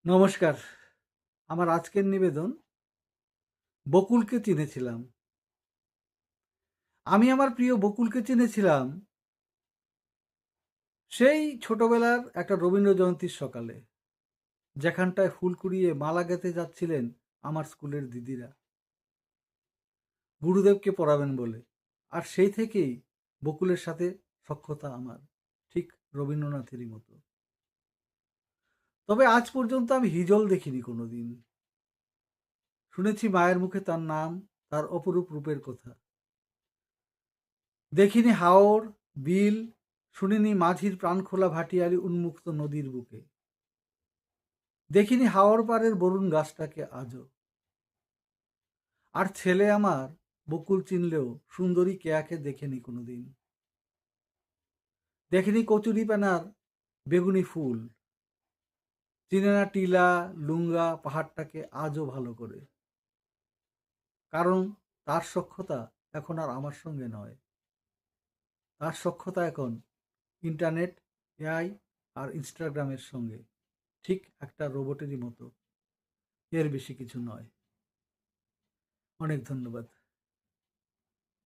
নমস্কার। আমার আজকের নিবেদন, বকুলকে চিনেছিলাম। আমি আমার প্রিয় বকুলকে চিনেছিলাম সেই ছোটবেলার একটা রবীন্দ্র জয়ন্তীর সকালে, যেখানটায় ফুল কুড়িয়ে মালা গেঁথে যাচ্ছিলেন আমার স্কুলের দিদিরা, গুরুদেবকে পড়াবেন বলে। আর সেই থেকেই বকুলের সাথে সখ্যতা আমার, ঠিক রবীন্দ্রনাথেরই মতো। তবে আজ পর্যন্ত আমি হিজল দেখিনি কোনোদিন। শুনেছি মায়ের মুখে তার নাম, তার অপরূপ রূপের কথা। দেখিনি হাওর, বিল, শুনিনি মাঝির প্রাণখোলা ভাটিয়ালি উন্মুক্ত নদীর বুকে। দেখিনি হাওর পাড়ের বরুণ গাছটাকে আজও। আর ছেলে আমার বকুল চিনলেও সুন্দরী কেয়াকে দেখেনি কোনোদিন। দেখেনি কচুরিপানার বেগুনি ফুল। চিনে না টিলা, লুঙ্গা পাহাড়টাকে আজও ভালো করে। কারণ তার সখ্যতা এখন আর আমার সঙ্গে নয়। তার সখ্যতা এখন ইন্টারনেট, এআই আর ইনস্টাগ্রামের সঙ্গে। ঠিক একটা রোবটেরই মতো। এর বেশি কিছু নয়। অনেক ধন্যবাদ।